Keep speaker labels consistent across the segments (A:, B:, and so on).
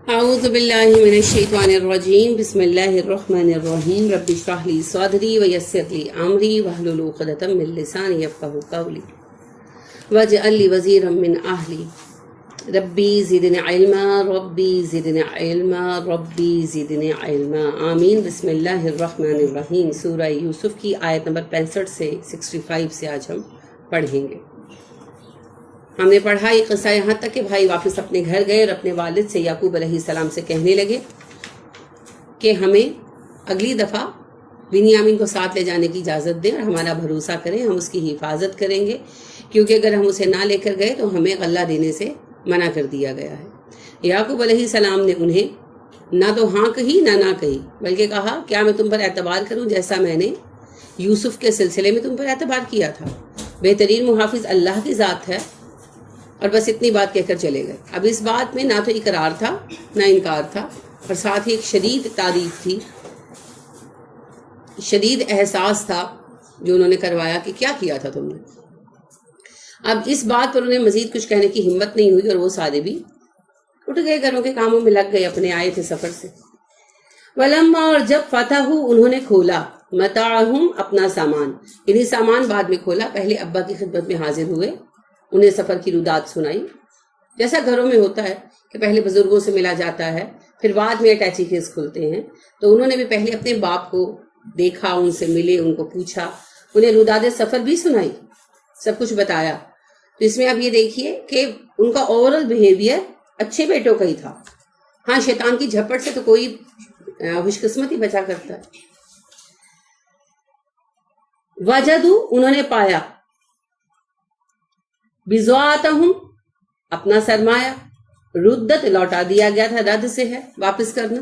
A: اعوذ باللہ من الشیطان الرجیم بسم اللہ الرحمن الرحیم رب اشرح لی صدری ویسر لی امری واحلل عقدۃ من لسانی یفقہوا قولی واجعل لی وزیرا من اہلی ربی زدنی علما ربی زدنی علما ربی زدنی علما آمین۔ بسم اللہ الرحمن الرحیم۔ سورہ یوسف کی آیت نمبر 65 سے 65 سے آج ہم پڑھیں گے۔ ہم نے پڑھا یہ قصہ یہاں تک کہ بھائی واپس اپنے گھر گئے اور اپنے والد سے یعقوب علیہ السلام سے کہنے لگے کہ ہمیں اگلی دفعہ بنیامین کو ساتھ لے جانے کی اجازت دیں اور ہمارا بھروسہ کریں، ہم اس کی حفاظت کریں گے، کیونکہ اگر ہم اسے نہ لے کر گئے تو ہمیں غلہ دینے سے منع کر دیا گیا ہے۔ یعقوب علیہ السلام نے انہیں نہ تو ہاں کہی نہ کہی، بلکہ کہا کیا میں تم پر اعتبار کروں جیسا میں نے یوسف کے سلسلے میں تم پر اعتبار کیا تھا؟ بہترین محافظ اللہ کی ذات ہے۔ اور بس اتنی بات کہہ کر چلے گئے۔ اب اس بات میں نہ تو اقرار تھا نہ انکار تھا، اور ساتھ ہی ایک شدید تعریف تھی، شدید احساس تھا جو انہوں نے کروایا کہ کیا کیا تھا تم نے۔ اب اس بات پر انہیں مزید کچھ کہنے کی ہمت نہیں ہوئی اور وہ سارے بھی اٹھ گئے، گھروں کے کاموں میں لگ گئے، اپنے آئے تھے سفر سے۔ ولما، اور جب فتحوا، انہوں نے کھولا، متاعہم، اپنا سامان، انہیں سامان بعد میں کھولا، پہلے ابا کی خدمت میں حاضر ہوئے، انہیں سفر کی رودات سنائی، جیسا گھروں میں ہوتا ہے کہ پہلے بزرگوں سے ملا جاتا ہے، پھر بعد میں اٹیچی کیس کھلتے ہیں، تو انہوں نے بھی پہلے اپنے باپ کو دیکھا، ان سے ملے، ان کو پوچھا، انہیں رودات سفر بھی سنائی، سب کچھ بتایا۔ تو اس میں آپ یہ دیکھیے کہ ان کا اوورل بیہیویئر اچھے بیٹوں کا ہی تھا۔ ہاں، شیطان کی جھپٹ سے تو کوئی خوش قسمت ہی بچا کرتا ہے۔ وجدوا، انہوں نے پایا، بضاعتہم، اپنا سرمایہ، ردت، لوٹا دیا گیا تھا، رد سے ہے واپس کرنا،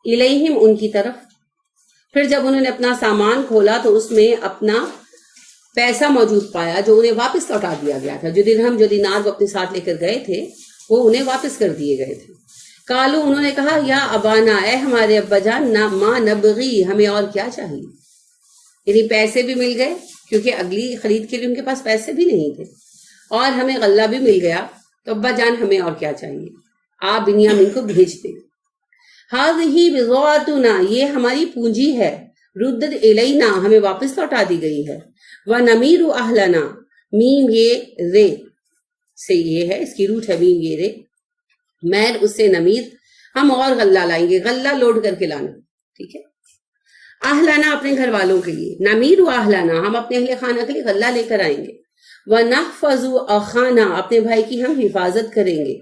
A: الیہم، ان کی طرف۔ پھر جب انہوں نے اپنا سامان کھولا تو اس میں اپنا پیسہ موجود پایا جو انہیں واپس لوٹا دیا گیا تھا، جو درہم جو دینار وہ اپنے ساتھ لے کر گئے تھے وہ انہیں واپس کر دیے گئے تھے۔ قالو، انہوں نے کہا، یا ابانا، اے ہمارے ابا جان، ما نبغی، ہمیں اور کیا چاہیے۔ یعنی پیسے بھی مل گئے کیونکہ اگلی خرید کے لیے ان کے پاس پیسے بھی نہیں تھے، اور ہمیں غلہ بھی مل گیا، تو ابا جان ہمیں اور کیا چاہیے، آپ بنیامین کو بھیج دیں۔ ہذہ بضاعتنا، یہ ہماری پونجی ہے، ردت الینا، ہمیں واپس لوٹا دی گئی ہے، ونمیر اہلنا، میم یہ رے سے یہ ہے، اس کی روٹ ہے میم یہ رے، میر اس سے نمیر، ہم اور غلہ لائیں گے، غلہ لوڈ کر کے لانا، ٹھیک ہے۔ اہلنا، اپنے گھر والوں کے لیے، نمیر اہلنا، ہم اپنے اہل خانہ کے لیے غلہ لے کر آئیں گے، وَنَحْفَظُ أَخَانَا، اپنے بھائی کی ہم حفاظت کریں گے،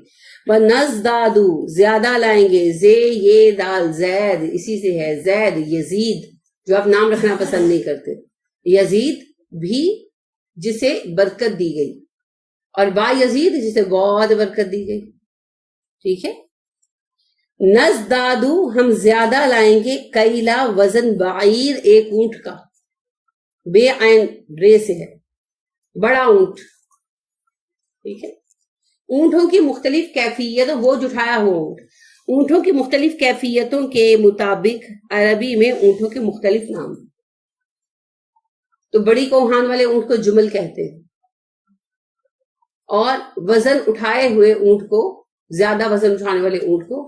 A: وَنَزْدَادُ، زیادہ لائیں گے، زے یہ دال زید، اسی سے ہے زید، یزید جو آپ نام رکھنا پسند نہیں کرتے، یزید بھی جسے برکت دی گئی، اور با یزید جسے بہت برکت دی گئی، ٹھیک ہے۔ نزدادو، ہم زیادہ لائیں گے، کیلا، وزن، بعیر، ایک اونٹ کا، بے عین رے سے ہے، بڑا اونٹ، ٹھیک ہے۔ اونٹوں کی مختلف کیفیت، بوجھ اٹھایا ہوا اونٹ، اونٹوں کی مختلف کیفیتوں کے مطابق عربی میں اونٹوں کے مختلف نام، تو بڑی کوہان والے اونٹ کو جمل کہتے ہیں، اور وزن اٹھائے ہوئے اونٹ کو، زیادہ وزن اٹھانے والے اونٹ کو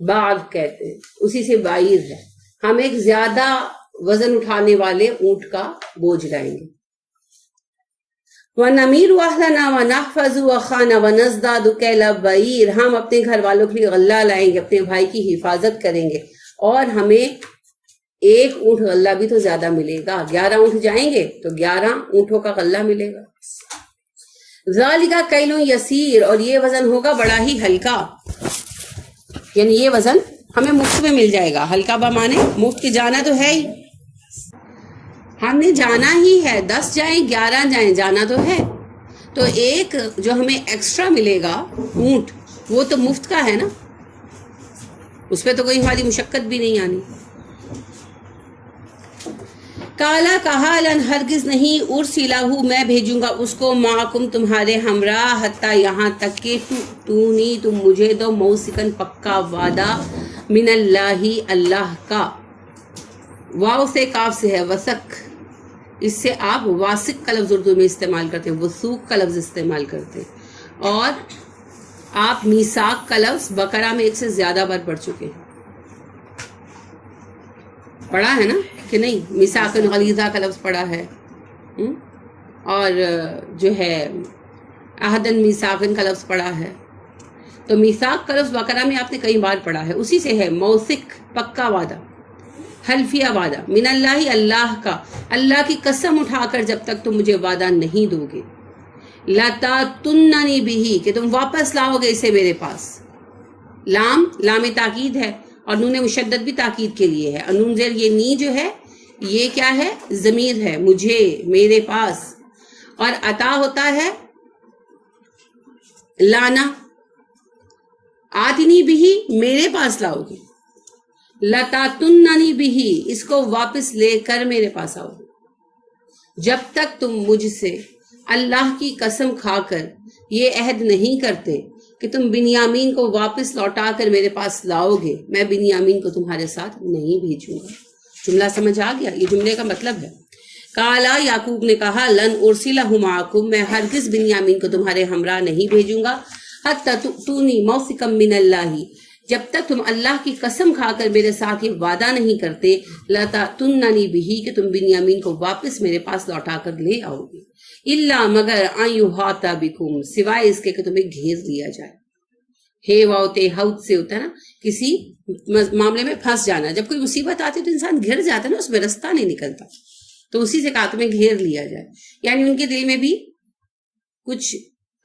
A: باغ کہتے ہیں، اسی سے بعیر ہے، ہم ایک زیادہ وزن اٹھانے والے اونٹ کا بوجھ لائیں گے۔ وَنَمِيرُ أَهْلَنَا وَنَحْفَظُ أَخَانَا وَنَزْدَادُ كَيْلَ بَعِيرٍ، ہم اپنے گھر والوں کے لیے غلہ لائیں گے، اپنے بھائی کی حفاظت کریں گے، اور ہمیں ایک اونٹ غلہ بھی تو زیادہ ملے گا، 11 اونٹ جائیں گے تو 11 اونٹوں کا غلہ ملے گا۔ ذَلِكَ كَيْلٌ يَسِيرٌ، اور یہ وزن ہوگا بڑا ہی ہلکا، یعنی یہ وزن ہمیں مفت میں مل جائے گا، ہلکا بمانے مفت کے، جانا تو ہے ہی، ہم نے جانا ہی ہے، 10 جائیں 11 جائیں، جانا تو ہے، تو ایک جو ہمیں ایکسٹرا ملے گا اونٹ، وہ تو مفت کا ہے نا، اس پہ تو کوئی ہماری مشقت بھی نہیں آنی۔ کالا، کہا، لن، ہرگز نہیں، ارسلہ، میں بھیجوں گا اس کو، معکم، تمہارے ہمراہ، حتیٰ، یہاں تک کہ تونی، تم مجھے دو، موثقاً، پکا وعدہ، من اللہ، اللہ کا، واو سے کاف سے ہے، وثق، اس سے آپ واسق کا لفظ اردو میں استعمال کرتے ہیں، وثوق کا لفظ استعمال کرتے ہیں، اور آپ میثاق کا لفظ بقرہ میں 1 سے زیادہ بار پڑھ چکے ہیں، پڑھا ہے نا کہ نہیں؟ میثاق غلیظہ کا لفظ پڑھا ہے، اور جو ہے عہدن میثاقن کا لفظ پڑھا ہے. تو میثاق کا لفظ بقرہ میں آپ نے کئی بار پڑھا ہے. اسی سے ہے موثق، پکا وعدہ، حلفیہ وعدہ، من اللہ، اللہ کا، اللہ کی قسم اٹھا کر جب تک تم مجھے وعدہ نہیں دو گے، لَتَأْتُنَّنِي بِهِ، کہ تم واپس لاؤ گے اسے میرے پاس. لام تاکید ہے، اور نون مشدد بھی تاکید کے لیے ہے، اور نون زیر یہ نی جو ہے یہ کیا ہے؟ ضمیر ہے، مجھے، میرے پاس. اور عطا ہوتا ہے لانا، آتنی بھی، میرے پاس لاؤ گے، لَتَأْتُنَّنِي بِهِ، اس کو واپس لے کر میرے پاس آؤ گے. جب تک تم مجھ سے اللہ کی قسم کھا کر یہ عہد نہیں کرتے کہ تم بنیامین کو واپس لوٹا کر میرے پاس لاؤ گے، میں بنیامین کو تمہارے ساتھ نہیں بھیجوں گا. جملہ سمجھ آ گیا؟ یہ جملے کا مطلب ہے. کالا، یعقوب نے کہا، لن ارسلہ معکم، میں ہرگز بنیامین کو تمہارے ہمراہ نہیں بھیجوں گا، حتی تؤتونی موثقا من اللہ، جب تک تم اللہ کی قسم کھا کر میرے ساتھ یہ وعدہ نہیں کرتے، لَتَأْتُنَّنِي بِهِ، کہ تم بنیامین کو واپس میرے پاس لوٹا کر لے آؤ گے، الا، مگر، ان یحاط بکم، سوائے اس کے کہ تمہیں گھیر لیا جائے. ہے واؤتے ہاؤت سے ہوتا ہے نا، کسی معاملے میں پھنس جانا. جب کوئی مصیبت آتی ہے تو انسان گھر جاتا ہے نا، اس میں رستہ نہیں نکلتا. تو اسی سے کہا تمہیں گھیر لیا جائے، یعنی ان کے دل میں بھی کچھ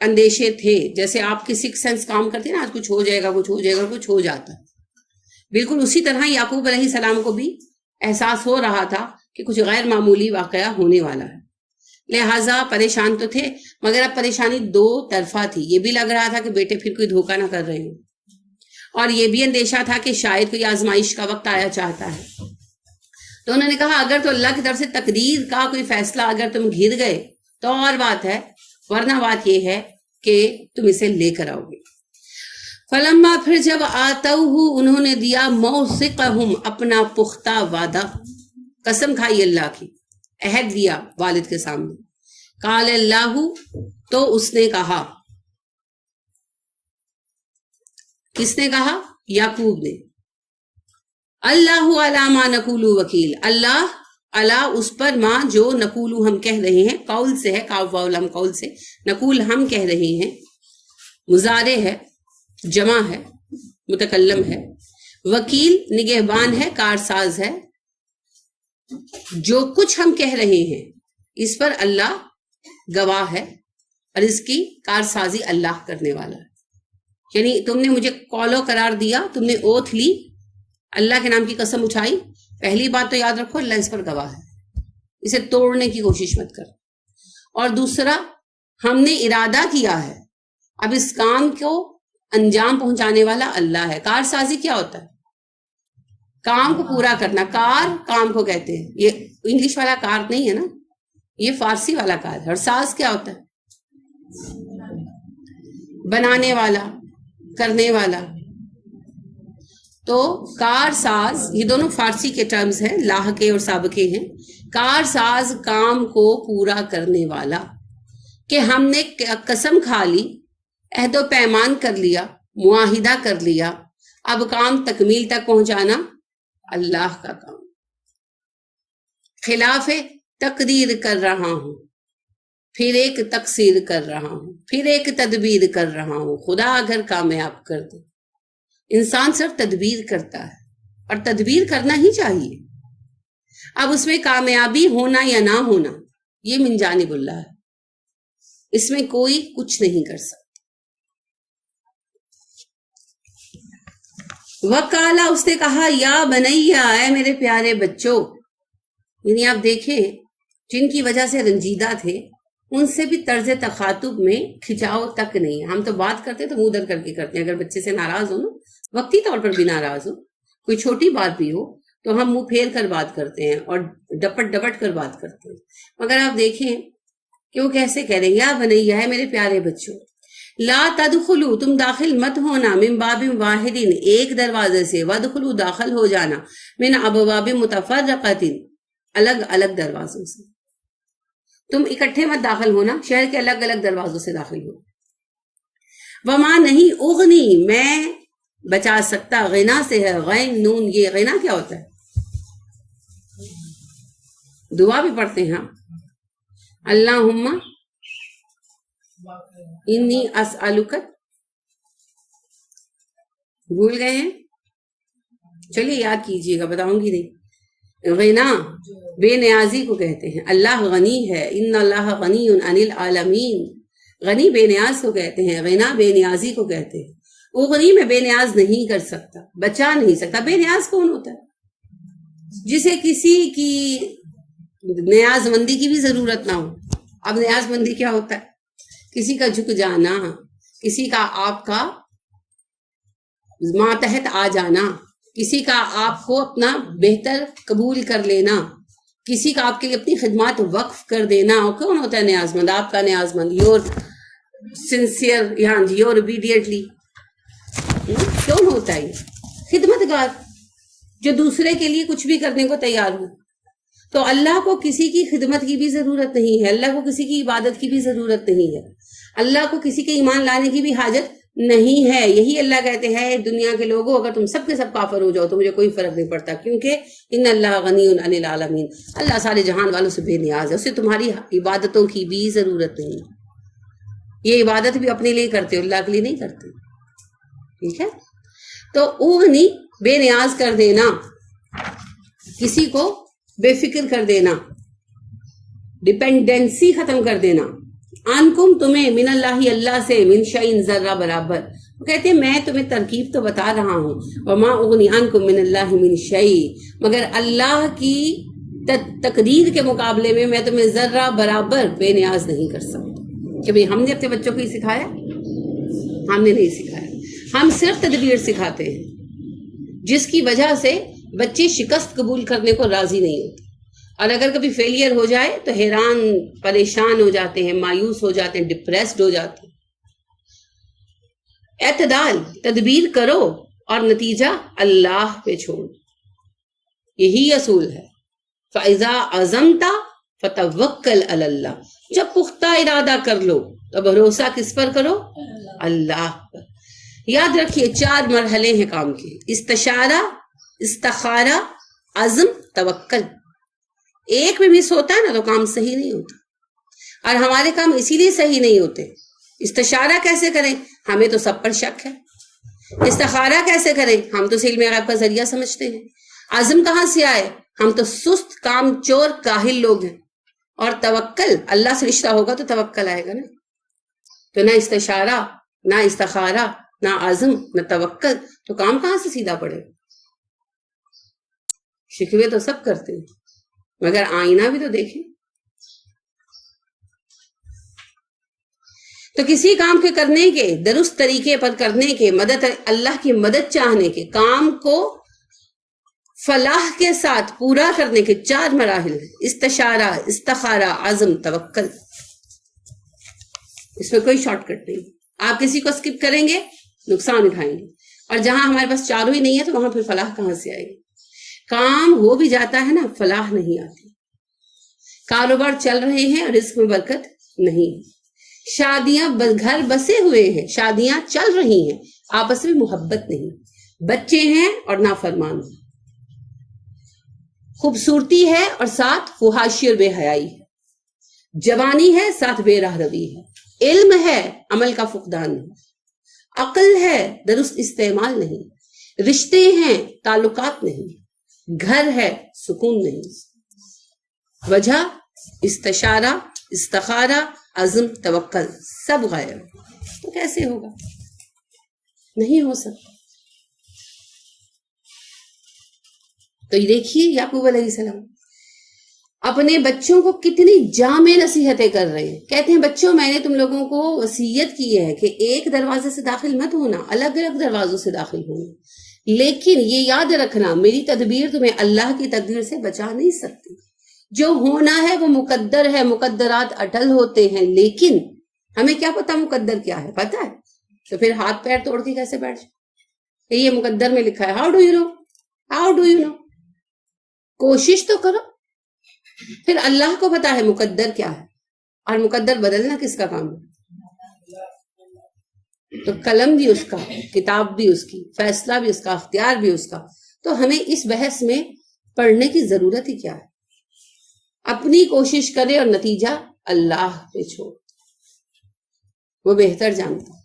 A: اندیشے تھے. جیسے آپ کی سکس سینس کام کرتے ہیں نا، آج کچھ ہو جائے گا، کچھ ہو جائے گا، کچھ ہو جاتا ہے. بالکل اسی طرح یعقوب علیہ السلام کو بھی احساس ہو رہا تھا کہ کچھ غیر معمولی واقعہ ہونے والا ہے. لہٰذا پریشان تو تھے، مگر اب پریشانی 2 طرفہ تھی. یہ بھی لگ رہا تھا کہ بیٹے پھر کوئی دھوکہ نہ کر رہے ہوں، اور یہ بھی اندیشہ تھا کہ شاید کوئی آزمائش کا وقت آیا چاہتا ہے. تو انہوں نے کہا اگر تو اللہ کی طرف سے تقدیر کا کوئی فیصلہ اگر تم گر گئے تو اور بات ہے، ورنہ بات یہ ہے کہ تم اسے لے کر آؤ گے. فلما، پھر جب آتوہ، انہوں نے دیا موثقہم، اپنا پختہ وعدہ، قسم کھائی اللہ کی، عہد دیا والد کے سامنے. قال اللہ، تو اس نے کہا، کس نے کہا؟ یعقوب نے. اللہ علی ما نقول وکیل، اللہ علی اس پر، ماں جو نقول ہم کہہ رہے ہیں، قول سے ہے، کاف واو لام قول سے، نقول ہم کہہ رہے ہیں، مضارع ہے، جمع ہے، متکلم ہے، وکیل نگہبان ہے، کارساز ہے. جو کچھ ہم کہہ رہے ہیں اس پر اللہ گواہ ہے، اور اس کی کارسازی اللہ کرنے والا ہے. یعنی تم نے مجھے قول و قرار دیا، تم نے اوتھ لی، اللہ کے نام کی قسم اٹھائی، پہلی بات تو یاد رکھو اللہ اس پر گواہ ہے، اسے توڑنے کی کوشش مت کر. اور دوسرا، ہم نے ارادہ کیا ہے، اب اس کام کو انجام پہنچانے والا اللہ ہے. کارسازی کیا ہوتا ہے؟ کام کو پورا کرنا. کام کو کہتے ہیں، یہ انگلش والا کار نہیں ہے نا، یہ فارسی والا کار ہے. اور ساز کیا ہوتا ہے؟ بنانے والا، کرنے والا. تو کار ساز، یہ دونوں فارسی کے ٹرمز ہیں، لاحقے اور سابقے ہیں. کار ساز، کام کو پورا کرنے والا. کہ ہم نے قسم کھا لی، عہد و پیمان کر لیا، معاہدہ کر لیا، اب کام تکمیل تک پہنچانا اللہ کا کام. خلاف تقدیر کر رہا ہوں، پھر ایک تقصیر کر رہا ہوں، پھر ایک تدبیر کر رہا ہوں. خدا اگر کامیاب کر دے. انسان صرف تدبیر کرتا ہے، اور تدبیر کرنا ہی چاہیے. اب اس میں کامیابی ہونا یا نہ ہونا یہ من جانب اللہ ہے، اس میں کوئی کچھ نہیں کر سکتا. وقالا، اس نے کہا، یا بنیا، اے میرے پیارے بچوں. یعنی آپ دیکھیں جن کی وجہ سے رنجیدہ تھے ان سے بھی طرز تخاطب میں کھچاؤ تک نہیں. ہم تو بات کرتے تو منہ در کر کے کرتے ہیں، اگر بچے سے ناراض ہو نا، وقتی طور پر بھی ناراض ہو، کوئی چھوٹی بات بھی ہو تو ہم منہ پھیر کر بات کرتے ہیں اور ڈپٹ ڈپٹ کر بات کرتے ہیں. مگر آپ دیکھیں کہ وہ کیسے کہہ رہے ہیں، یا بنیا، ہے میرے پیارے بچوں، لا تدخلوا، تم داخل مت ہونا، من باب واحد، ایک دروازے سے، وادخلوا، داخل ہو جانا، من ابواب متفرقۃ، الگ الگ دروازوں سے. تم اکٹھے مت داخل ہونا، شہر کے الگ الگ دروازوں سے داخل ہو. وما نہیں اغنی میں بچا سکتا، غنا سے ہے غین نون، یہ غنا کیا ہوتا ہے؟ دعا بھی پڑھتے ہیں اللہم انی اسألک، بھول گئے ہیں؟ چلیے یاد کیجئے گا، بتاؤں گی نہیں۔ غنا بے نیازی کو کہتے ہیں، اللہ غنی ہے، ان اللہ غنی عن العالمین، غنی بے نیاز کو کہتے ہیں، غنا بے نیازی کو کہتے ہیں۔ وہ غنی میں بے نیاز نہیں کر سکتا، بچا نہیں سکتا۔ بے نیاز کون ہوتا ہے؟ جسے کسی کی نیاز مندی کی بھی ضرورت نہ ہو۔ اب نیاز مندی کیا ہوتا ہے؟ کسی کا جھک جانا، کسی کا آپ کا ماتحت آ جانا، کسی کا آپ کو اپنا بہتر قبول کر لینا، کسی کا آپ کے لیے اپنی خدمات وقف کر دینا۔ اور کون ہوتا ہے نیاز مند؟ آپ کا نیاز مند، یور سنسیئر، ہاں جی، یور اوبیڈینٹلی، کون ہوتا ہے؟ خدمت گار، جو دوسرے کے لیے کچھ بھی کرنے کو تیار ہو۔ تو اللہ کو کسی کی خدمت کی بھی ضرورت نہیں ہے، اللہ کو کسی کی عبادت کی بھی ضرورت نہیں ہے، اللہ کو کسی کے ایمان لانے کی بھی حاجت نہیں ہے۔ یہی اللہ کہتے ہیں دنیا کے لوگوں اگر تم سب کے سب کافر ہو جاؤ تو مجھے کوئی فرق نہیں پڑتا، کیونکہ ان اللہ غنی عن العالمین، اللہ سارے جہان والوں سے بے نیاز ہے، اسے تمہاری عبادتوں کی بھی ضرورت نہیں۔ یہ عبادت بھی اپنے لیے کرتے ہو، اللہ کے لیے نہیں کرتے، ٹھیک ہے؟ تو اغنی بے نیاز کر دینا، کسی کو بے فکر کر دینا، ڈیپینڈنسی ختم کر دینا۔ عنکم تمہیں، من اللہ اللہ سے، من شیء ذرہ برابر۔ وہ کہتے ہیں میں تمہیں ترکیب تو بتا رہا ہوں، وما اغنی عنکم من اللہ من شیء، مگر اللہ کی تقدیر کے مقابلے میں میں تمہیں ذرہ برابر بے نیاز نہیں کر سکتا۔ کہ بھئی ہم نے اپنے بچوں کو یہ سکھایا؟ ہم نے نہیں سکھایا، ہم صرف تدبیر سکھاتے ہیں، جس کی وجہ سے بچے شکست قبول کرنے کو راضی نہیں ہوتے، اور اگر کبھی فیلئر ہو جائے تو حیران پریشان ہو جاتے ہیں، مایوس ہو جاتے ہیں، ڈپریسڈ ہو جاتے ہیں۔ اعتدال، تدبیر کرو اور نتیجہ اللہ پہ چھوڑ، یہی اصول ہے۔ فَإِذَا عَزَمْتَ فَتَوَكَّلْ عَلَى اللَّهِ، جب پختہ ارادہ کر لو تو بھروسہ کس پر کرو؟ اللہ پر۔ یاد رکھیے 4 مرحلے ہیں کام کے، استشارہ، استخارہ، عزم، توکل۔ ایک میں مس ہوتا ہے نا تو کام صحیح نہیں ہوتا، اور ہمارے کام اسی لیے صحیح نہیں ہوتے۔ استشارہ کیسے کریں؟ ہمیں تو سب پر شک ہے۔ استخارہ کیسے کریں؟ ہم تو علم غیب کا ذریعہ سمجھتے ہیں۔ عزم کہاں سے آئے؟ ہم تو سست، کام چور، کاہل لوگ ہیں۔ اور توکل، اللہ سے رشتہ ہوگا تو توکل آئے گا نا۔ تو نہ استشارہ، نہ استخارہ، نہ عزم، نہ توکل، تو کام کہاں سے سیدھا پڑے؟ شکوے تو سب کرتے ہیں، مگر آئینہ بھی تو دیکھیں۔ تو کسی کام کے کرنے کے، درست طریقے پر کرنے کے، مدد، اللہ کی مدد چاہنے کے، کام کو فلاح کے ساتھ پورا کرنے کے 4 مراحل ہیں، استشارہ، استخارہ، عزم، توکل۔ اس میں کوئی شارٹ کٹ نہیں۔ آپ کسی کو سکپ کریں گے نقصان اٹھائیں گے، اور جہاں ہمارے پاس چاروں ہی نہیں ہے تو وہاں پھر فلاح کہاں سے آئے گی؟ کام ہو بھی جاتا ہے نا، فلاح نہیں آتی۔ کاروبار چل رہے ہیں اور رزق میں برکت نہیں ہے۔ شادیاں، گھر بسے ہوئے ہیں، شادیاں چل رہی ہیں، آپس میں محبت نہیں، بچے ہیں اور نافرمان ہیں، خوبصورتی ہے اور ساتھ فحاشی اور بے حیائی ہے، جوانی ہے ساتھ بے راہ روی ہے، علم ہے عمل کا فقدان ہے، عقل ہے درست استعمال نہیں، رشتے ہیں تعلقات نہیں، گھر ہے سکون نہیں۔ وجہ استشارہ، استخارہ، عزم، توکل سب غائب، تو کیسے ہوگا؟ نہیں ہو سکتا۔ تو یہ دیکھیے یعقوب علیہ السلام اپنے بچوں کو کتنی جامع نصیحتیں کر رہے ہیں۔ کہتے ہیں بچوں میں نے تم لوگوں کو وصیت کی ہے کہ ایک دروازے سے داخل مت ہونا، الگ الگ دروازوں سے داخل ہونا، لیکن یہ یاد رکھنا میری تدبیر تمہیں اللہ کی تقدیر سے بچا نہیں سکتی۔ جو ہونا ہے وہ مقدر ہے، مقدرات اٹل ہوتے ہیں، لیکن ہمیں کیا پتا مقدر کیا ہے؟ پتا ہے تو پھر ہاتھ پیر توڑ کے کیسے بیٹھ جائے؟ یہ مقدر میں لکھا ہے، how do you know, how do you know? کوشش تو کرو۔ پھر اللہ کو پتا ہے مقدر کیا ہے، اور مقدر بدلنا کس کا کام ہے؟ تو قلم بھی اس کا، کتاب بھی اس کی، فیصلہ بھی اس کا، اختیار بھی اس کا. تو ہمیں اس بحث میں پڑھنے کی ضرورت ہی کیا ہے؟ اپنی کوشش کرے اور نتیجہ اللہ پہ چھوڑ، وہ بہتر جانتا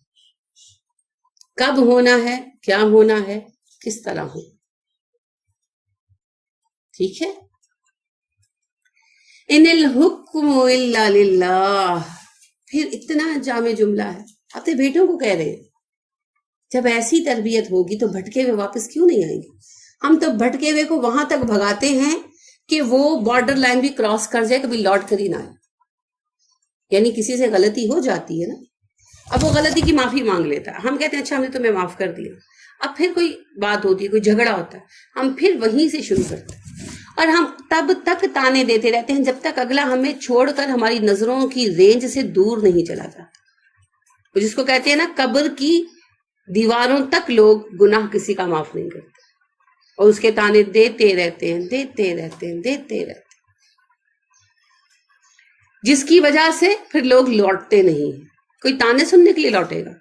A: کب ہونا ہے، کیا ہونا ہے، کس طرح ہو. ٹھیک ہے. ان الحکم الا للہ. پھر اتنا جامع جملہ ہے، اپنے بیٹوں کو کہہ رہے ہیں جب ایسی تربیت ہوگی تو بھٹکے ہوئے واپس کیوں نہیں آئیں گے؟ ہم تو بھٹکے ہوئے کو وہاں تک بھگاتے ہیں کہ وہ بارڈر لائن بھی کراس کر جائے، کبھی لوٹ کر ہی نہ آئے. یعنی کسی سے غلطی ہو جاتی ہے نا، اب وہ غلطی کی معافی مانگ لیتا ہے، ہم کہتے ہیں اچھا ہم نے تمہیں معاف کر دیا. اب پھر کوئی بات ہوتی ہے، کوئی جھگڑا ہوتا ہے، ہم پھر وہیں سے شروع کرتے ہیں اور ہم تب تک تانے دیتے رہتے ہیں جب تک اگلا ہمیں چھوڑ کر ہماری نظروں کی رینج سے دور نہیں چلا جاتا. جس کو کہتے ہیں نا قبر کی دیواروں تک لوگ گناہ کسی کا معاف نہیں کرتے اور اس کے تانے دیتے رہتے ہیں، دیتے رہتے ہیں، دیتے رہتے ہیں، جس کی وجہ سے پھر لوگ لوٹتے نہیں ہیں. کوئی تانے سننے کے لیے لوٹے گا؟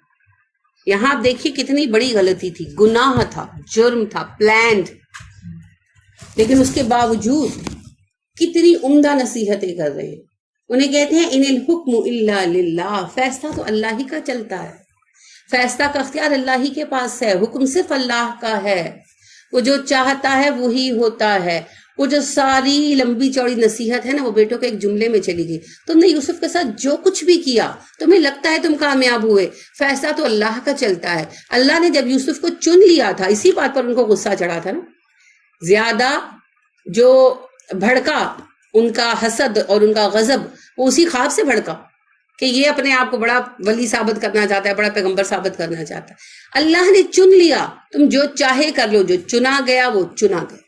A: یہاں آپ دیکھیے کتنی بڑی غلطی تھی، گناہ تھا، جرم تھا، پلانڈ، لیکن اس کے باوجود کتنی عمدہ نصیحتیں کر رہے ہیں. انہیں کہتے ہیں ان الحکم الا للہ، فیصلہ تو اللہ ہی کا چلتا ہے، فیصلہ کا اختیار اللہ ہی کے پاس ہے، حکم صرف اللہ کا ہے، وہ جو چاہتا ہے وہی ہوتا ہے. وہ جو ساری لمبی چوڑی نصیحت ہے نا، وہ بیٹوں کے ایک جملے میں چلی گئی. تم نے یوسف کے ساتھ جو کچھ بھی کیا، تمہیں لگتا ہے تم کامیاب ہوئے، فیصلہ تو اللہ کا چلتا ہے. اللہ نے جب یوسف کو چن لیا تھا، اسی بات پر ان کو غصہ چڑھا تھا نا، زیادہ جو بھڑکا ان کا حسد اور ان کا غضب، وہ اسی خواب سے بھڑکا کہ یہ اپنے آپ کو بڑا ولی ثابت کرنا چاہتا ہے، بڑا پیغمبر ثابت کرنا چاہتا ہے. اللہ نے چن لیا، تم جو چاہے کر لو، جو چنا گیا وہ چنا گیا.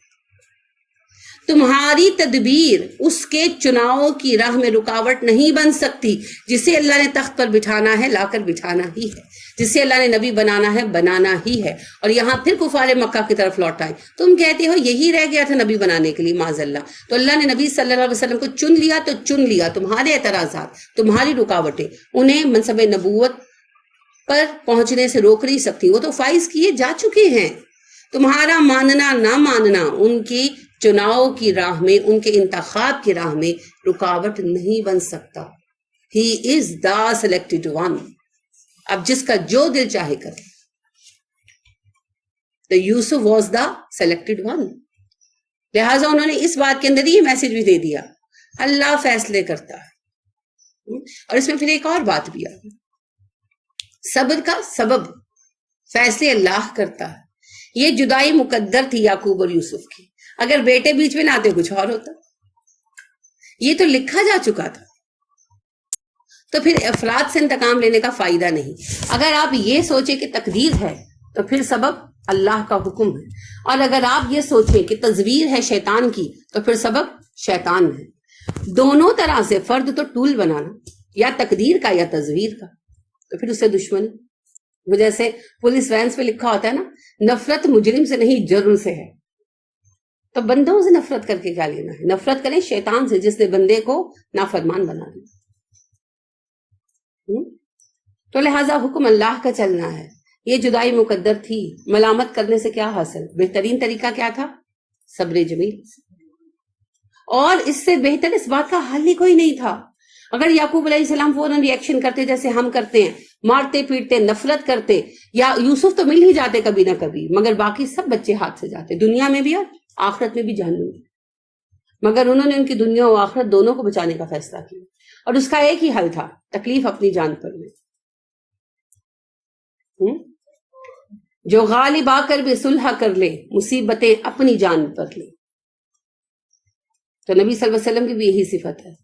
A: تمہاری تدبیر اس کے چناؤ کی راہ میں رکاوٹ نہیں بن سکتی. جسے اللہ نے تخت پر بٹھانا ہے لا کر بٹھانا ہی ہے، جسے اللہ نے نبی بنانا ہے بنانا ہی ہے. اور یہاں پھر کفار مکہ کی طرف لوٹائیں. تم کہتے ہو یہی رہ گیا تھا نبی بنانے کے لیے، معاذ اللہ. تو اللہ نے نبی صلی اللہ علیہ وسلم کو چن لیا تو چن لیا. تمہارے اعتراضات، تمہاری رکاوٹیں انہیں منصب نبوت پر پہنچنے سے روک نہیں سکتی. وہ تو فائز کیے جا چکے ہیں. تمہارا ماننا نہ ماننا ان کی چناؤ کی راہ میں، ان کے انتخاب کی راہ میں رکاوٹ نہیں بن سکتا. He is the selected one. اب جس کا جو دل چاہے کرے. تو یوسف was the selected one. لہٰذا انہوں نے اس بات کے اندر یہ میسج بھی دے دیا، اللہ فیصلے کرتا ہے. اور اس میں پھر ایک اور بات بھی آئی، صبر کا سبب فیصلے اللہ کرتا ہے. یہ جدائی مقدر تھی یعقوب اور یوسف کی، اگر بیٹے بیچ میں نہ آتے کچھ اور ہوتا. یہ تو لکھا جا چکا تھا. تو پھر افراد سے انتقام لینے کا فائدہ نہیں. اگر آپ یہ سوچیں کہ تقدیر ہے تو پھر سبب اللہ کا حکم ہے، اور اگر آپ یہ سوچیں کہ تزویر ہے شیطان کی تو پھر سبب شیطان ہے. دونوں طرح سے فرد تو ٹول بنانا، یا تقدیر کا یا تزویر کا، تو پھر اس سے دشمنی. وہ جیسے پولیس وینس پہ لکھا ہوتا ہے نا، نفرت مجرم سے نہیں جرم سے ہے. تو بندوں سے نفرت کر کے کیا لینا ہے؟ نفرت کریں شیطان سے جس نے بندے کو نافرمان بنا دیا. تو لہٰذا حکم اللہ کا چلنا ہے. یہ جدائی مقدر تھی، ملامت کرنے سے کیا حاصل؟ بہترین طریقہ کیا تھا؟ صبر جمیل. اور اس سے بہتر اس بات کا حل ہی کوئی نہیں تھا. اگر یعقوب علیہ السلام فوراً ری ایکشن کرتے جیسے ہم کرتے ہیں، مارتے پیٹتے نفرت کرتے، یا یوسف تو مل ہی جاتے کبھی نہ کبھی، مگر باقی سب بچے ہاتھ سے جاتے، دنیا میں بھی اور آخرت میں بھی جہنم میں. مگر انہوں نے ان کی دنیا و آخرت دونوں کو بچانے کا فیصلہ کیا، اور اس کا ایک ہی حل تھا، تکلیف اپنی جان پر لے. جو غالب آ کر بھی صلح کر لے، مصیبتیں اپنی جان پر لے. تو نبی صلی اللہ علیہ وسلم کی بھی یہی صفت ہے،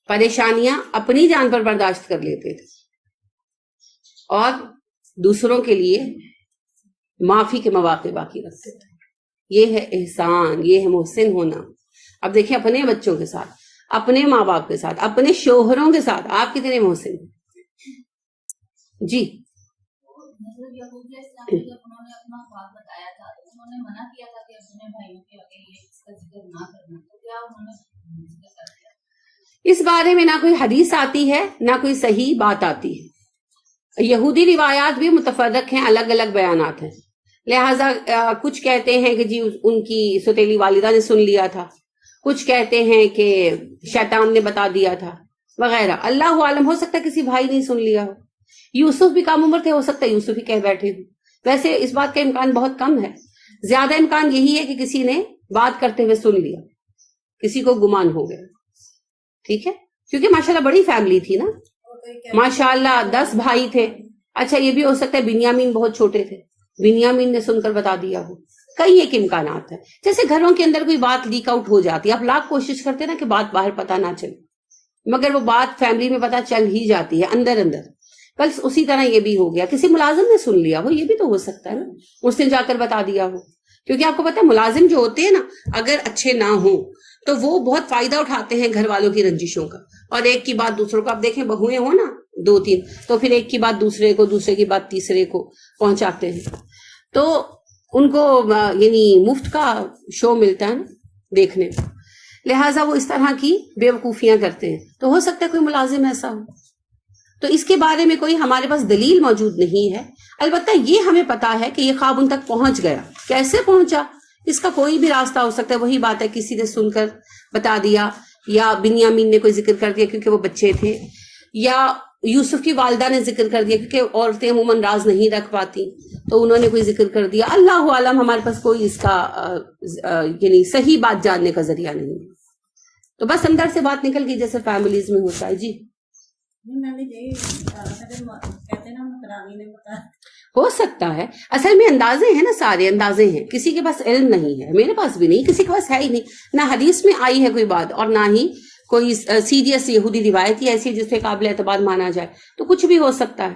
A: پریشانیاں اپنی جان پر برداشت کر لیتے تھے اور دوسروں کے لیے معافی کے مواقع باقی رکھتے تھے. یہ ہے احسان، یہ ہے محسن ہونا. اب دیکھیں اپنے بچوں کے ساتھ، اپنے ماں باپ کے ساتھ، اپنے شوہروں کے ساتھ آپ کتنے محسن ہیں. جی اس بارے میں نہ کوئی حدیث آتی ہے نہ کوئی صحیح بات آتی ہے. یہودی روایات بھی متفرق ہیں، الگ الگ بیانات ہیں، لہٰذا کچھ کہتے ہیں کہ جی ان کی سوتیلی والدہ نے سن لیا تھا، کچھ کہتے ہیں کہ شیطان نے بتا دیا تھا وغیرہ، اللہ عالم، ہو سکتا ہے کسی بھائی نے سن لیا ہو، یوسف بھی کم عمر تھے، ہو سکتا ہے یوسف ہی کہہ بیٹھے ہوں، ویسے اس بات کا امکان بہت کم ہے، زیادہ امکان یہی ہے کہ کسی نے بات کرتے ہوئے سن لیا، کسی کو گمان ہو گیا، ٹھیک ہے، کیونکہ ماشاءاللہ بڑی فیملی تھی نا، ماشاءاللہ 10 بھائی تھے، اچھا یہ بھی ہو سکتا ہے بنیامین بہت چھوٹے تھے، بنیامین نے سن کر بتا دیا ہو، کئی ایک امکانات ہیں، جیسے گھروں کے اندر کوئی بات لیک آؤٹ ہو جاتی ہے، آپ لاکھ کوشش کرتے نا کہ بات باہر پتہ نہ چلے، مگر وہ بات فیملی میں پتہ چل ہی جاتی ہے اندر اندر، بس اسی طرح یہ بھی ہو گیا، کسی ملازم نے سن لیا ہو، یہ بھی تو ہو سکتا ہے نا، اس نے جا کر بتا دیا ہو، کیونکہ آپ کو پتا ہے ملازم جو ہوتے ہیں نا اگر اچھے نہ ہوں تو وہ بہت فائدہ اٹھاتے ہیں گھر والوں کی رنجشوں کا، اور ایک کی بات دوسروں کو، آپ دیکھیں بہویں ہو نا 2-3 تو پھر ایک کی بات دوسرے کو، دوسرے کی بات تیسرے کو پہنچاتے ہیں، تو ان کو یعنی مفت کا شو ملتا ہے نا دیکھنے، لہٰذا وہ اس طرح کی بے وقوفیاں کرتے ہیں، تو ہو سکتا ہے کوئی ملازم ایسا ہو، تو اس کے بارے میں کوئی ہمارے پاس دلیل موجود نہیں ہے، البتہ یہ ہمیں پتا ہے کہ یہ خواب ان تک پہنچ گیا، کیسے پہنچا اس کا کوئی بھی راستہ ہو سکتا ہے، وہی بات ہے کسی نے سن کر بتا دیا، یا بنیامین نے کوئی ذکر کر دیا کیونکہ وہ بچے تھے، یا یوسف کی والدہ نے ذکر کر دیا کیونکہ عورتیں عموماً راز نہیں رکھ پاتی تو انہوں نے کوئی ذکر کر دیا، اللہ عالم، ہمارے پاس کوئی اس کا یعنی صحیح بات جاننے کا ذریعہ نہیں ہے، تو بس اندر سے بات نکل گئی جیسے فیملیز میں ہوتا ہے، جی ہو سکتا ہے، اصل میں اندازے ہیں نا، سارے اندازے ہیں، کسی کے پاس علم نہیں ہے، میرے پاس بھی نہیں، کسی کے پاس ہے ہی نہیں، نہ حدیث میں آئی ہے کوئی بات، اور نہ ہی کوئی سیریس یہودی روایت ہی ایسی جس سے قابل اعتبار مانا جائے، تو کچھ بھی ہو سکتا ہے،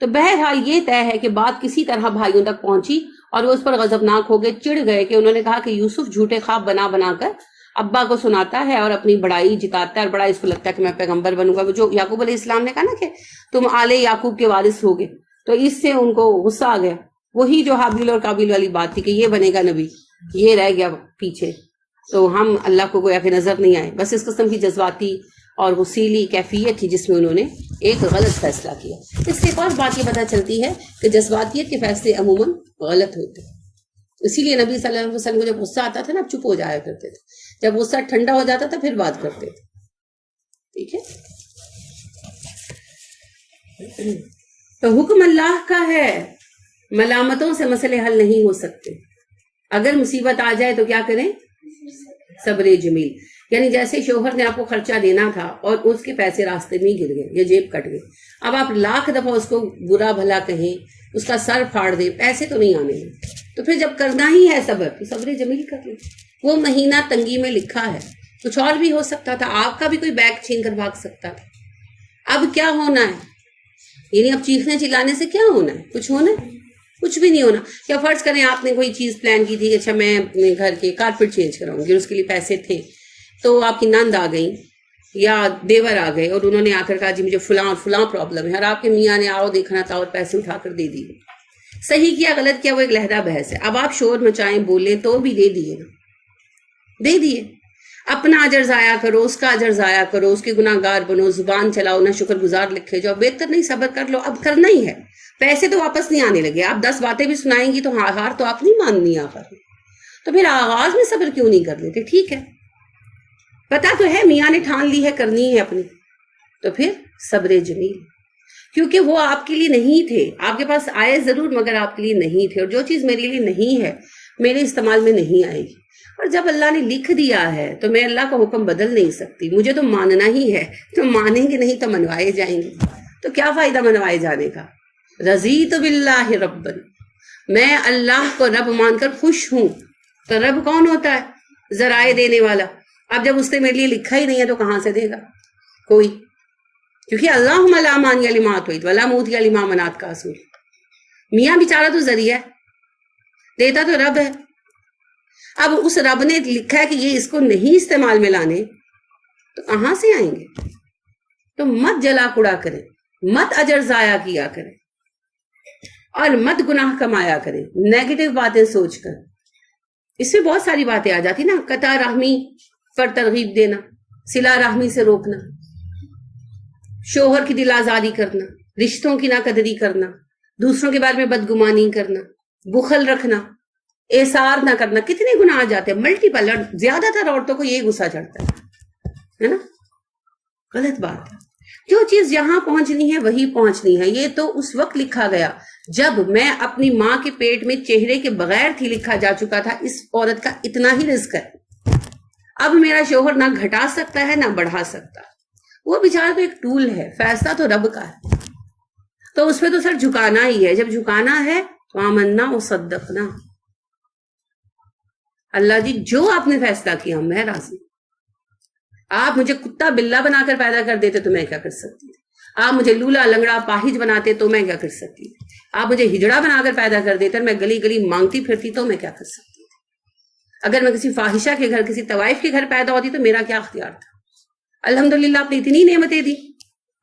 A: تو بہرحال یہ طے ہے کہ بات کسی طرح بھائیوں تک پہنچی اور وہ اس پر غضبناک ہو گئے، چڑ گئے کہ انہوں نے کہا کہ یوسف جھوٹے خواب بنا بنا کر ابا کو سناتا ہے اور اپنی بڑائی جتاتا ہے، اور بڑا اس کو لگتا ہے کہ میں پیغمبر بنوں گا، جو یعقوب علیہ السلام نے کہا نا کہ تم آل یعقوب کے وارث ہوگے، تو اس سے ان کو غصہ آ گیا، وہی جو حابیل اور قابیل والی بات تھی کہ یہ بنے گا نبی، یہ رہ گیا پیچھے، تو ہم اللہ کو گویا کہ نظر نہیں آئے، بس اس قسم کی جذباتی اور غصیلی کیفیت تھی جس میں انہوں نے ایک غلط فیصلہ کیا۔ اس سے ایک اور بات یہ پتہ چلتی ہے کہ جذباتیت کے فیصلے عموماً غلط ہوتے ہیں، اسی لیے نبی صلی اللہ علیہ وسلم کو جب غصہ آتا تھا نا چپ ہو جایا کرتے تھے، جب غصہ ٹھنڈا ہو جاتا تھا پھر بات کرتے تھے، ٹھیک ہے، تو حکم اللہ کا ہے، ملامتوں سے مسئلے حل نہیں ہو سکتے، اگر مصیبت آ جائے تو کیا کریں؟ صبر جمیل، یعنی جیسے شوہر نے آپ کو خرچہ دینا تھا اور اس کے پیسے راستے میں گر گئے یا جیب کٹ گئے، اب آپ لاکھ دفعہ اس کو برا بھلا کہیں، اس کا سر پھاڑ دیں، پیسے تو نہیں آنے لیں، تو پھر جب کرنا ہی ہے صبر تو صبر جمیل کر لیں، وہ مہینہ تنگی میں لکھا ہے، کچھ اور بھی ہو سکتا تھا، آپ کا بھی کوئی بیگ چھین کر بھاگ سکتا تھا، اب کیا ہونا ہے؟ یعنی اب چیخنے چلانے سے کیا ہونا ہے؟ کچھ ہونا ہے؟ کچھ بھی نہیں ہونا، کیا فرض کریں آپ نے کوئی چیز پلان کی تھی کہ اچھا میں اپنے گھر کے کارپیٹ چینج کراؤں گی، اس کے لیے پیسے تھے، تو آپ کی نند آ گئی یا دیور آ گئے اور انہوں نے آ کر کہا جی مجھے فلاں اور فلاں پرابلم ہے، اور آپ کے میاں نے آؤ دیکھنا تھا اور پیسے اٹھا کر دے دیے، صحیح کیا غلط کیا وہ ایک لہدہ بحث ہے، اب آپ شور مچائیں بولیں تو بھی دے دیے نا، دے دیے، اپنا اجر ضائع کرو، اس کا اجر ضائع کرو، اس کے گناہ گار بنو، زبان چلاؤ، نہ شکر گزار لکھے جاؤ، بہتر نہیں صبر کر لو، اب کرنا ہی ہے، پیسے تو واپس نہیں آنے لگے، آپ 10 باتیں بھی سنائیں گی تو ہار تو آپ نہیں ماننی آخر، تو پھر آغاز میں صبر کیوں نہیں کر لیتے؟ ٹھیک ہے، پتا تو ہے میاں نے ٹھان لی ہے کرنی ہے اپنی، تو پھر صبر جمیل، کیونکہ وہ آپ کے لیے نہیں تھے، آپ کے پاس آئے ضرور مگر آپ کے لیے نہیں تھے، اور جو چیز میرے لیے نہیں ہے میرے استعمال میں نہیں آئے گی، اور جب اللہ نے لکھ دیا ہے تو میں اللہ کا حکم بدل نہیں سکتی، مجھے تو ماننا ہی ہے، تو مانیں گے نہیں تو منوائے جائیں گے، تو کیا فائدہ منوائے جانے کا؟ رضیت باللہ ربًا، میں اللہ کو رب مان کر خوش ہوں، تو رب کون ہوتا ہے؟ ذرائع دینے والا، اب جب اس نے میرے لیے لکھا ہی نہیں ہے تو کہاں سے دے گا کوئی؟ کیونکہ اللہم لا مانع لما اعطیت ولا معطی لما منعت کا اصول، میاں بیچارہ تو ذریعہ ہے، دیتا تو رب ہے، اب اس رب نے لکھا ہے کہ یہ اس کو نہیں استعمال میں لانے تو کہاں سے آئیں گے؟ تو مت جلا کڑا کریں، مت اجر ضائع کیا کریں، اور مت گناہ کمایا کریں نیگیٹو باتیں سوچ کر، اس میں بہت ساری باتیں آ جاتی نا، قطع رحمی پر ترغیب دینا، صلہ رحمی سے روکنا، شوہر کی دل آزاری کرنا، رشتوں کی ناقدری کرنا، دوسروں کے بارے میں بدگمانی کرنا، بخل رکھنا، احسار نہ کرنا، کتنے گناہ آ جاتے ہیں ملٹیپل، اور زیادہ تر عورتوں کو یہ غصہ چڑھتا ہے نا؟ غلط بات ہے. جو چیز جہاں پہنچنی ہے وہی پہنچنی ہے. یہ تو اس وقت لکھا گیا جب میں اپنی ماں کے پیٹ میں چہرے کے بغیر تھی، لکھا جا چکا تھا اس عورت کا اتنا ہی رزق ہے. اب میرا شوہر نہ گھٹا سکتا ہے نہ بڑھا سکتا. وہ بیچارہ تو ایک ٹول ہے، فیصلہ تو رب کا ہے، تو اس پہ تو سر جھکانا ہی ہے. جب جھکانا ہے تو آمنا و صدقنا، اللہ جی جو آپ نے فیصلہ کیا میں راضی. آپ مجھے کتا بلا بنا کر پیدا کر دیتے تو میں کیا کر سکتی تھی؟ آپ مجھے لولا لنگڑا پاہج بناتے تو میں کیا کر سکتی تھی؟ آپ مجھے ہجڑا بنا کر پیدا کر دیتے اور میں گلی گلی مانگتی پھرتی تو میں کیا کر سکتی تھی؟ اگر میں کسی فاحشہ کے گھر، کسی طوائف کے گھر پیدا ہوتی تو میرا کیا اختیار تھا؟ الحمدللہ آپ نے اتنی نعمتیں دی.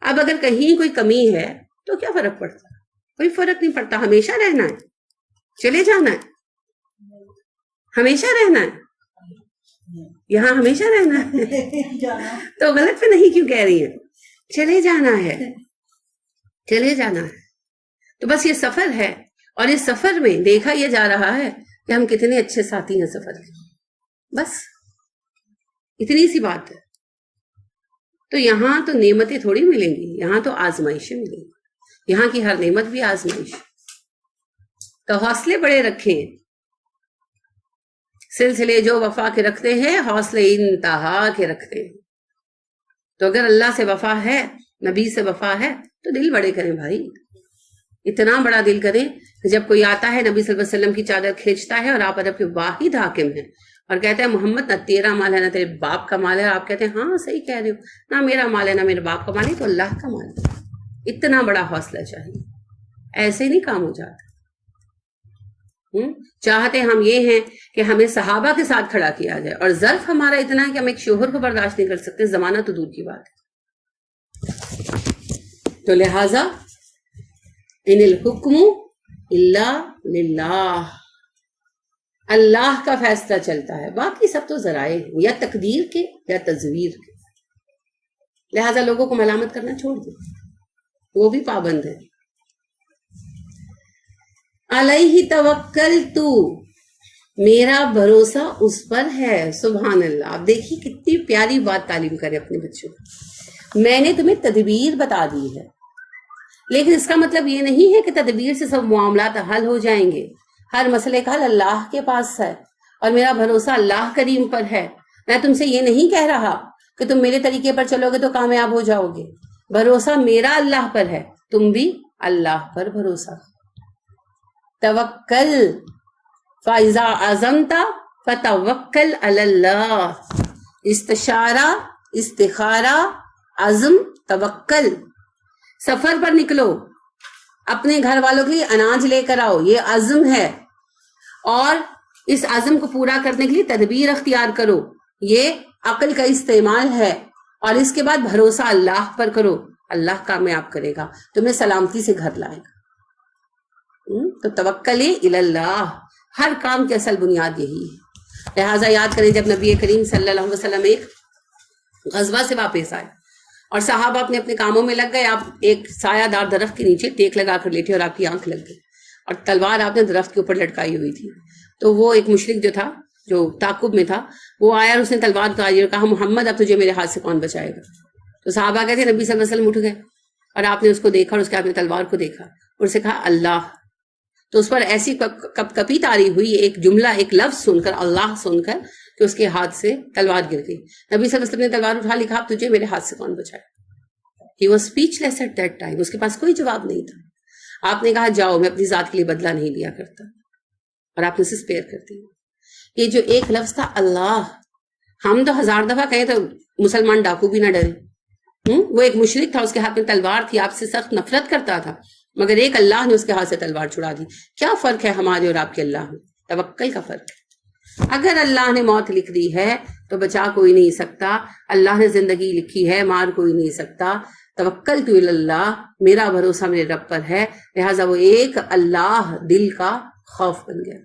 A: اب اگر کہیں کوئی کمی ہے تو کیا فرق پڑتا؟ کوئی فرق نہیں پڑتا. ہمیشہ رہنا ہے، چلے جانا ہے، ہمیشہ رہنا ہے، یہاں ہمیشہ رہنا ہے. تو غلط پہ نہیں کیوں کہہ رہی ہیں؟ چلے جانا ہے، چلے جانا ہے. تو بس یہ سفر ہے، اور اس سفر میں دیکھا یہ جا رہا ہے کہ ہم کتنے اچھے ساتھی ہیں سفر کے. بس اتنی سی بات ہے. تو یہاں تو نعمتیں تھوڑی ملیں گی، یہاں تو آزمائشیں ملیں گی. یہاں کی ہر نعمت بھی آزمائش. تو حوصلے بڑے رکھیں. سلسلے جو وفا کے رکھتے ہیں حوصلے انتہا کے رکھتے ہیں. تو اگر اللہ سے وفا ہے، نبی سے وفا ہے، تو دل بڑے کریں بھائی. اتنا بڑا دل کریں کہ جب کوئی آتا ہے نبی صلی اللہ علیہ وسلم کی چادر کھینچتا ہے اور آپ عرب کے واحد حاکم ہیں اور کہتے ہیں محمد نہ تیرا مال ہے نہ تیرے باپ کا مال ہے، آپ کہتے ہیں ہاں صحیح کہہ رہے ہو، نہ میرا مال ہے نہ میرے باپ کا مال ہے، تو اللہ کا مال ہے. اتنا بڑا حوصلہ چاہیے. ایسے نہیں کام ہو جاتا. چاہتے ہم یہ ہیں کہ ہمیں صحابہ کے ساتھ کھڑا کیا جائے، اور ظرف ہمارا اتنا ہے کہ ہم ایک شوہر کو برداشت نہیں کر سکتے، زمانہ تو دور کی بات ہے. تو لہذا ان الحکم الا للہ، اللہ کا فیصلہ چلتا ہے، باقی سب تو ذرائع ہیں، یا تقدیر کے یا تزویر کے. لہذا لوگوں کو ملامت کرنا چھوڑ دیں، وہ بھی پابند ہے. علیہ توکلت، میرا بھروسہ اس پر ہے. سبحان اللہ. آپ دیکھیے کتنی پیاری بات تعلیم کرے اپنے بچوں کو. میں نے تمہیں تدبیر بتا دی ہے، لیکن اس کا مطلب یہ نہیں ہے کہ تدبیر سے سب معاملات حل ہو جائیں گے. ہر مسئلے کا حل اللہ کے پاس ہے، اور میرا بھروسہ اللہ کریم پر ہے. میں تم سے یہ نہیں کہہ رہا کہ تم میرے طریقے پر چلو گے تو کامیاب ہو جاؤ گے. بھروسہ میرا اللہ پر ہے، تم بھی اللہ پر بھروسہ. توکل فاذا عزمت فتوکل علی اللہ. استشارہ، استخارہ، عزم، توکل. سفر پر نکلو، اپنے گھر والوں کے لیے اناج لے کر آؤ، یہ عزم ہے، اور اس عزم کو پورا کرنے کے لیے تدبیر اختیار کرو، یہ عقل کا استعمال ہے. اور اس کے بعد بھروسہ اللہ پر کرو، اللہ کامیاب کرے گا، تمہیں سلامتی سے گھر لائے گا. تو توکل الی اللہ، ہر کام کی اصل بنیاد یہی ہے. لہٰذا یاد کریں جب نبی کریم صلی اللہ علیہ وسلم ایک غزوہ سے واپس آئے اور صحابہ اپنے اپنے کاموں میں لگ گئے، آپ ایک سایہ دار درخت کے نیچے ٹیک لگا کر لیٹے اور آپ کی آنکھ لگ گئی اور تلوار آپ نے درخت کے اوپر لٹکائی ہوئی تھی. تو وہ ایک مشرک جو تھا، جو تعقب میں تھا، وہ آیا اور اس نے تلوار اتاری اور کہا محمد اب تجھے میرے ہاتھ سے کون بچائے گا. تو صحابہ کہتے ہیں نبی صلی اللہ علیہ وسلم اٹھ گئے اور آپ نے اس کو دیکھا اور اس کے ہاتھ میں تلوار کو دیکھا اور اسے کہا اللہ. تو اس پر ایسی کپ کپی تاری ہوئی، ایک جملہ، ایک لفظ سن کر، اللہ سن کر، کہ اس کے ہاتھ سے تلوار گر گئی. نبی صلی اللہ علیہ وسلم نے تلوار اٹھا لکھا اب تجھے میرے ہاتھ سے کون بچائے. He was speechless at that time. اس کے پاس کوئی جواب نہیں تھا. آپ نے کہا جاؤ، میں اپنی ذات کے لیے بدلہ نہیں لیا کرتا، اور آپ نے اسے اسپیئر کر دی. یہ جو ایک لفظ تھا اللہ، ہم تو 1000 دفعہ کہیں تو مسلمان ڈاکو بھی نہ ڈرے. وہ ایک مشرک تھا، اس کے ہاتھ میں تلوار تھی، آپ سے سخت نفرت کرتا تھا، مگر ایک اللہ نے اس کے ہاتھ سے تلوار چھڑا دی. کیا فرق ہے ہمارے اور آپ کے اللہ میں؟ توکل کا فرق ہے. اگر اللہ نے موت لکھ دی ہے تو بچا کوئی نہیں سکتا، اللہ نے زندگی لکھی ہے مار کوئی نہیں سکتا. توکلت الی اللہ، میرا بھروسہ میرے رب پر ہے. لہٰذا وہ ایک اللہ دل کا خوف بن گیا.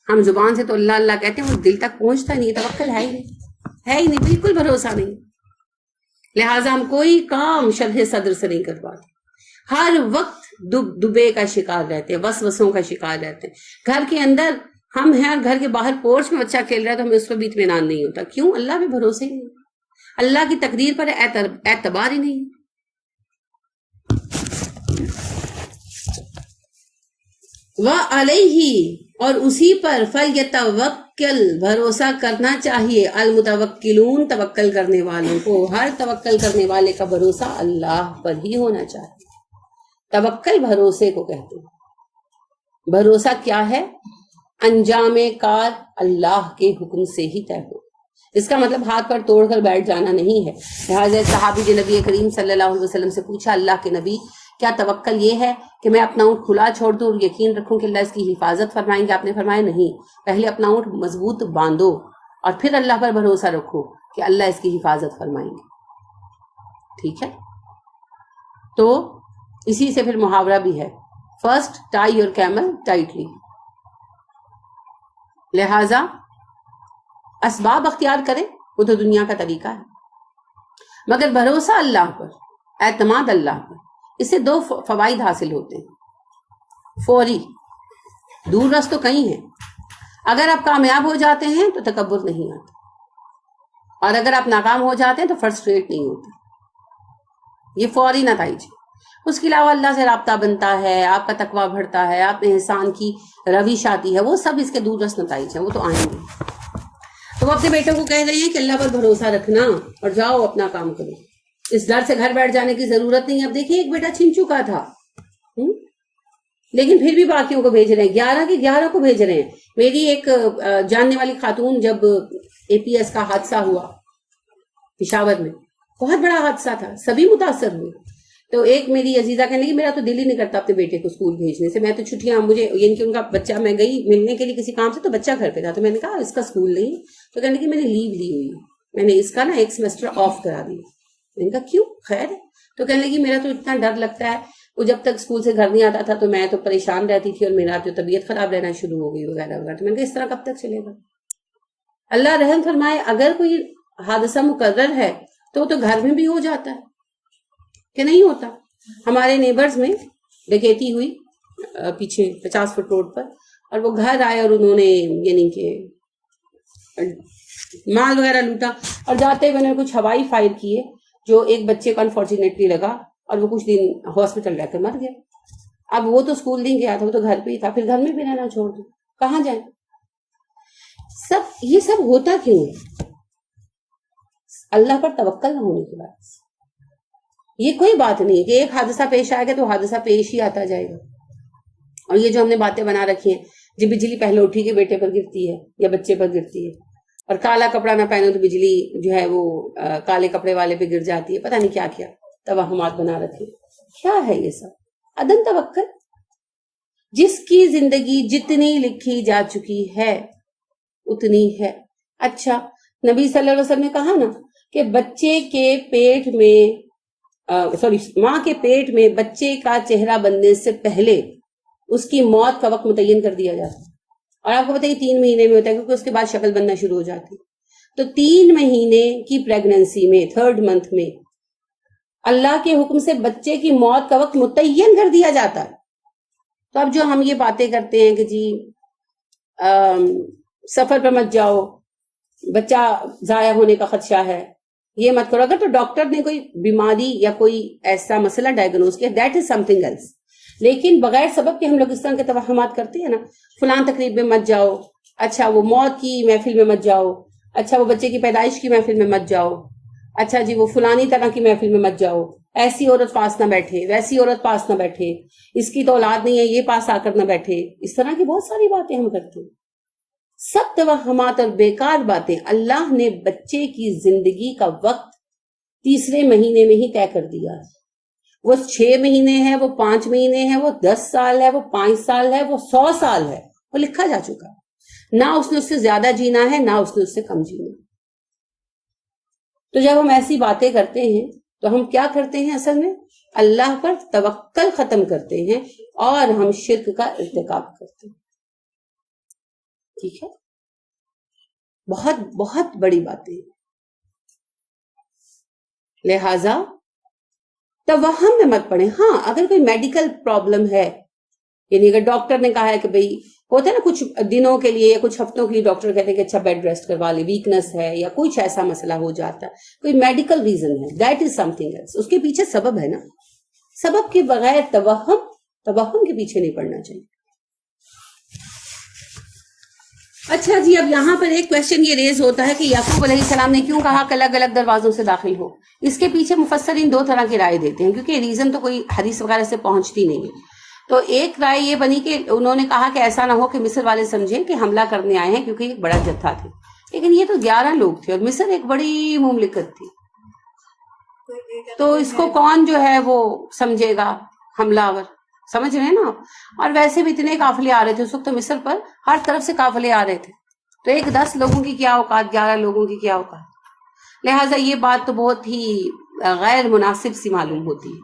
A: ہم زبان سے تو اللہ اللہ کہتے ہیں، وہ دل تک پہنچتا نہیں، توکل ہے ہی نہیں، ہے ہی نہیں، بالکل بھروسہ نہیں. لہٰذا ہم کوئی کام شرح صدر سے نہیں کر پاتے. ہر وقت دبے کا شکار رہتے ہیں، وسوسوں کا شکار رہتے ہیں. گھر کے اندر ہم ہیں اور گھر کے باہر پورچ میں بچہ کھیل رہا ہے تو ہمیں اس پر بھی اطمینان نہیں ہوتا. کیوں؟ اللہ پہ بھروسے ہی نہیں، اللہ کی تقدیر پر اعتبار ہی نہیں. وَعَلَيْهِ، اور اسی پر فَلْيَتَوَکَّلْ، بھروسہ کرنا چاہیے، المتوکلون، توکل کرنے والوں کو. ہر توکل کرنے والے کا بھروسہ اللہ پر ہی ہونا چاہیے. توکل بھروسے کو کہتے ہیں. بھروسہ کیا ہے؟ انجام کار اللہ کے حکم سے ہی طے ہو. اس کا مطلب ہاتھ پر توڑ کر بیٹھ جانا نہیں ہے. لہٰذا صحابی جو نبی کریم صلی اللہ علیہ وسلم سے پوچھا، اللہ کے نبی کیا توکل یہ ہے کہ میں اپنا اونٹ کھلا چھوڑ دوں اور یقین رکھوں کہ اللہ اس کی حفاظت فرمائیں گے؟ آپ نے فرمایا نہیں، پہلے اپنا اونٹ مضبوط باندھو اور پھر اللہ پر بھروسہ رکھو کہ اللہ اس کی حفاظت فرمائیں گے. ٹھیک ہے؟ تو اسی سے پھر محاورہ بھی ہے، first tie your camel tightly. لہذا اسباب اختیار کریں، وہ تو دنیا کا طریقہ ہے، مگر بھروسہ اللہ پر، اعتماد اللہ پر، اس سے دو فوائد حاصل ہوتے ہیں. فوری، دور رس تو کئی ہیں. اگر آپ کامیاب ہو جاتے ہیں تو تکبر نہیں آتا، اور اگر آپ ناکام ہو جاتے ہیں تو فرسٹریٹ نہیں ہوتے. یہ فوری نتائج. اس کے علاوہ اللہ سے رابطہ بنتا ہے، آپ کا تقویٰ بڑھتا ہے، آپ میں احسان کی روش آتی ہے، وہ سب اس کے دور رس نتائج ہیں، وہ تو آئیں گے. تو وہ اپنے بیٹوں کو کہہ رہی ہیں کہ اللہ پر بھروسہ رکھنا اور جاؤ اپنا کام کرو. اس ڈر سے گھر بیٹھ جانے کی ضرورت نہیں. اب دیکھیے ایک بیٹا چھن چکا تھا، لیکن پھر بھی باقیوں کو بھیج رہے ہیں، 11 کے 11 کو بھیج رہے ہیں. میری ایک جاننے والی خاتون، جب APS کا حادثہ ہوا پشاور میں، بہت بڑا حادثہ تھا، سبھی متاثر ہوئے. تو ایک میری عزیزہ کہنے لگی میرا تو دل ہی نہیں کرتا اپنے بیٹے کو اسکول بھیجنے سے، میں تو چھٹیاں، مجھے یعنی کہ ان کا بچہ، میں گئی ملنے کے لیے کسی کام سے تو بچہ گھر پہ تھا، تو میں نے کہا اس کا اسکول نہیں، تو کہنے لگی میں نے لیو لی ہوئی، میں نے اس کا نا ایک سیمسٹر آف کرا دیا. میں نے کہا کیوں؟ خیر ہے. تو کہنے لگی میرا تو اتنا ڈر لگتا ہے، وہ جب تک اسکول سے گھر نہیں آتا تھا تو میں تو پریشان رہتی تھی اور میرا تو طبیعت خراب رہنا شروع ہو گئی وغیرہ وغیرہ. تو میں نے کہا اس طرح کب تک چلے گا؟ اللہ رحم فرمائے، اگر کوئی حادثہ مقرر ہے تو وہ تو گھر میں بھی ہو جاتا ہے کہ نہیں ہوتا. ہمارے نیبرز میں ڈکیتی ہوئی پیچھے 50 فٹ روڈ پر، اور وہ گھر آئے اور انہوں نے یعنی کہ مال وغیرہ لوٹا، اور جاتے ہوئے انہوں نے کچھ ہوائی فائر کیے جو ایک بچے کو انفارچونیٹلی لگا اور وہ کچھ دن ہاسپٹل رہ کر مر گیا. اب وہ تو اسکول نہیں گیا تھا، وہ تو گھر پہ ہی تھا. پھر گھر میں بھی رہنا چھوڑ دو، کہاں جائیں؟ یہ سب ہوتا کیوں ہے؟ اللہ پر توکل نہ ہونے کی بات. یہ کوئی بات نہیں ہے کہ ایک حادثہ پیش آئے گا تو حادثہ پیش ہی آتا جائے گا. اور یہ جو ہم نے باتیں بنا رکھی ہیں، جب بجلی پہلے اٹھی کے بیٹے پر گرتی ہے یا بچے پر گرتی ہے، اور کالا کپڑا نہ پہنو تو بجلی جو ہے وہ کالے کپڑے والے پہ گر جاتی ہے، پتہ نہیں کیا کیا توہمات بنا رکھے. کیا ہے یہ سب؟ عدم توکل. جس کی زندگی جتنی لکھی جا چکی ہے اتنی ہے. اچھا، نبی صلی اللہ علیہ وسلم نے کہا نا کہ بچے کے پیٹ میں ماں کے پیٹ میں بچے کا چہرہ بننے سے پہلے اس کی موت کا وقت متعین کر دیا جاتا ہے. اور آپ کو پتہ ہے 3 مہینے میں ہوتا ہے، کیونکہ اس کے بعد شکل بننا شروع ہو جاتی. تو 3 مہینے کی پریگننسی میں 3rd منتھ میں اللہ کے حکم سے بچے کی موت کا وقت متعین کر دیا جاتا ہے. تو اب جو ہم یہ باتیں کرتے ہیں کہ جی سفر پر مت جاؤ، بچہ ضائع ہونے کا خدشہ ہے، یہ مت کرو، اگر تو ڈاکٹر نے کوئی بیماری یا کوئی ایسا مسئلہ ڈائگنوز کیا، that is something else. لیکن بغیر سبب کے ہم لوگ اس طرح کے توہمات کرتے ہیں نا. فلان تقریب میں مت جاؤ، اچھا وہ موت کی محفل میں مت جاؤ، اچھا وہ بچے کی پیدائش کی محفل میں مت جاؤ، اچھا جی وہ فلانی طرح کی محفل میں مت جاؤ، ایسی عورت پاس نہ بیٹھے، ویسی عورت پاس نہ بیٹھے، اس کی تو اولاد نہیں ہے یہ پاس آ کر نہ بیٹھے. اس طرح کی بہت ساری باتیں ہم کرتے ہیں، سب توہمات اور بیکار باتیں. اللہ نے بچے کی زندگی کا وقت 3 مہینے میں ہی طے کر دیا. وہ 6 مہینے ہے، وہ 5 مہینے ہے، وہ 10 سال ہے، وہ 5 سال ہے، وہ 100 سال ہے، وہ لکھا جا چکا ہے. نہ اس نے اس سے زیادہ جینا ہے، نہ اس نے اس سے کم جینا. تو جب ہم ایسی باتیں کرتے ہیں تو ہم کیا کرتے ہیں؟ اصل میں اللہ پر توکل ختم کرتے ہیں اور ہم شرک کا ارتکاب کرتے ہیں. ٹھیک ہے؟ بہت بہت بڑی باتیں. لہذا توہم میں مت پڑے. ہاں اگر کوئی میڈیکل پرابلم ہے، یعنی اگر ڈاکٹر نے کہا ہے کہ بھئی ہوتا ہے نا کچھ دنوں کے لیے یا کچھ ہفتوں کے لیے ڈاکٹر کہتے ہیں کہ اچھا بیڈ ریسٹ کروا لے، ویکنس ہے یا کچھ ایسا مسئلہ ہو جاتا ہے، کوئی میڈیکل ریزن ہے، that is something else. اس کے پیچھے سبب ہے نا، سبب کے بغیر توہم کے پیچھے نہیں پڑنا چاہیے. اچھا جی، اب یہاں پر ایک کوشچن یہ ریز ہوتا ہے کہ یعقوب علیہ السلام نے کیوں کہا کہ الگ الگ دروازوں سے داخل ہو. اس کے پیچھے مفسرین دو طرح کی رائے دیتے ہیں، کیونکہ ریزن تو کوئی حدیث وغیرہ سے پہنچتی نہیں ہے. تو ایک رائے یہ بنی کہ انہوں نے کہا کہ ایسا نہ ہو کہ مصر والے سمجھیں کہ حملہ کرنے آئے ہیں، کیونکہ ایک بڑا جتھا تھے. لیکن یہ تو 11 لوگ تھے اور مصر ایک بڑی مملکت تھی، تو اس کو کون جو ہے وہ سمجھے گا حملہ آور. سمجھ رہے ہیں نا آپ. اور ویسے بھی اتنے قافلے آ رہے تھے اس وقت، تو مصر پر ہر طرف سے قافلے آ رہے تھے، تو ایک 10 لوگوں کی کیا اوقات، 11 لوگوں کی کیا اوقات. لہٰذا یہ بات تو بہت ہی غیر مناسب سی معلوم ہوتی ہے.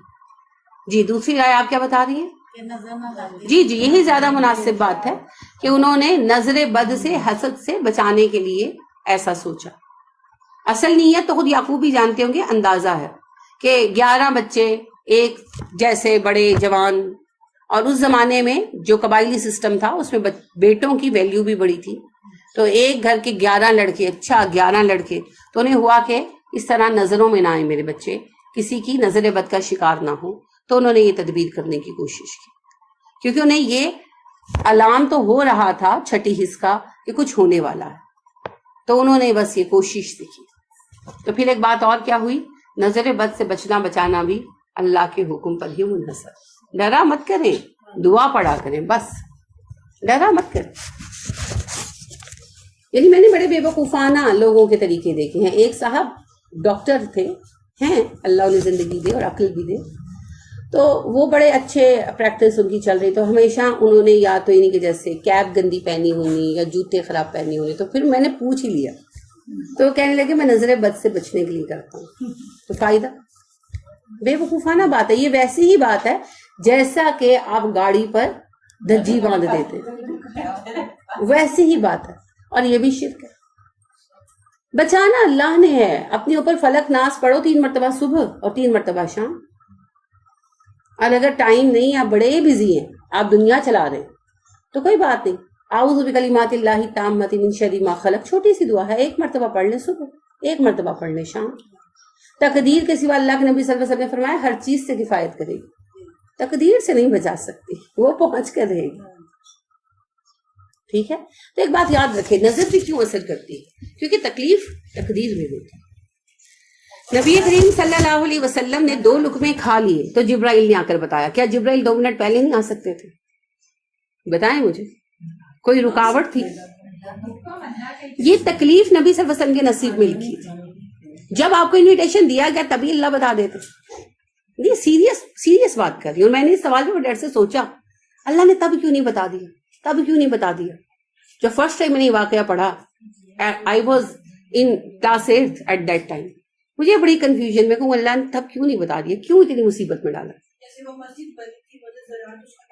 A: جی دوسری رائے آپ کیا بتا رہی ہیں؟ جی یہی زیادہ مناسب بات ہے کہ انہوں نے نظر بد سے، حسد سے بچانے کے لیے ایسا سوچا. اصل نیت تو خود یعقوب بھی جانتے ہوں گے، اندازہ ہے کہ 11 بچے ایک جیسے بڑے جوان، اور اس زمانے میں جو قبائلی سسٹم تھا اس میں بیٹوں کی ویلیو بھی بڑی تھی. تو ایک گھر کے 11 لڑکے، اچھا 11 لڑکے، تو انہیں ہوا کہ اس طرح نظروں میں نہ آئے میرے بچے، کسی کی نظر بد کا شکار نہ ہو. تو انہوں نے یہ تدبیر کرنے کی کوشش کی، کیونکہ انہیں یہ علام تو ہو رہا تھا چھٹی حص کا کہ کچھ ہونے والا ہے. تو انہوں نے بس یہ کوشش کی. تو پھر ایک بات اور کیا ہوئی، نظر بد سے بچنا بچانا بھی اللہ کے حکم پر ہی منحصر. ڈرا مت کریں، دعا پڑھا کریں، بس ڈرا مت کریں. یعنی میں نے بڑے بے وقوفانہ لوگوں کے طریقے دیکھے ہیں. ایک صاحب ڈاکٹر تھے، ہیں اللہ انہیں زندگی دے اور عقل بھی دے، تو وہ بڑے اچھے پریکٹس ان کی چل رہی، تو ہمیشہ انہوں نے یا تو انہیں کہ جیسے کیپ گندی پہنی ہونی یا جوتے خراب پہنی ہونی. تو پھر میں نے پوچھ ہی لیا، تو وہ کہنے لگے میں نظر بد سے بچنے کے لیے کرتا ہوں. تو فائدہ، بے وقوفانہ بات ہے یہ. ویسی ہی بات ہے جیسا کہ آپ گاڑی پر دھجی باندھ دیتے، ویسی ہی بات ہے. اور یہ بھی شرک ہے. بچانا اللہ نے ہے. اپنے اوپر فلک ناس پڑھو 3 مرتبہ صبح اور 3 مرتبہ شام. اور اگر ٹائم نہیں، آپ بڑے بزی ہیں، آپ دنیا چلا رہے ہیں، تو کوئی بات نہیں. اعوذ بکلمات اللہ التامۃ من شر ما خلق، چھوٹی سی دعا ہے، 1 مرتبہ پڑھ لیں صبح، 1 مرتبہ پڑھ لیں شام. تقدیر کے سوا اللہ کے نبی صلی اللہ علیہ وسلم نے فرمایا ہر چیز سے کفایت کرے گی. تقدیر سے نہیں بچا سکتی، وہ پہنچ کر رہے گی. ٹھیک ہے. تو ایک بات یاد رکھے، نظر بھی کیوں اثر کرتی ہے؟ کیونکہ تکلیف تقدیر میں ہوتی ہے. نبی کریم صلی اللہ علیہ وسلم نے 2 لقمے کھا لیے تو جبرائیل نے آ کر بتایا. کیا جبرائیل 2 منٹ پہلے نہیں آ سکتے تھے؟ بتائیں مجھے، کوئی رکاوٹ تھی؟ یہ تکلیف نبی صلی اللہ علیہ وسلم کے نصیب میں لکھی تھی. جب آپ کو انویٹیشن دیا گیا تبھی اللہ بتا دیتے. یہ سیریس بات کر رہی ہوں. میں نے اس سوال پہ ڈر سے سوچا اللہ نے تب کیوں نہیں بتا دیا، تب کیوں نہیں بتا دیا. جب فرسٹ ٹائم میں نے یہ واقعہ پڑھا، I was in class 8 at that time. مجھے بڑی کنفیوژن میں کہوں اللہ نے تب کیوں نہیں بتا دیا، کیوں اتنی مصیبت میں ڈالا؟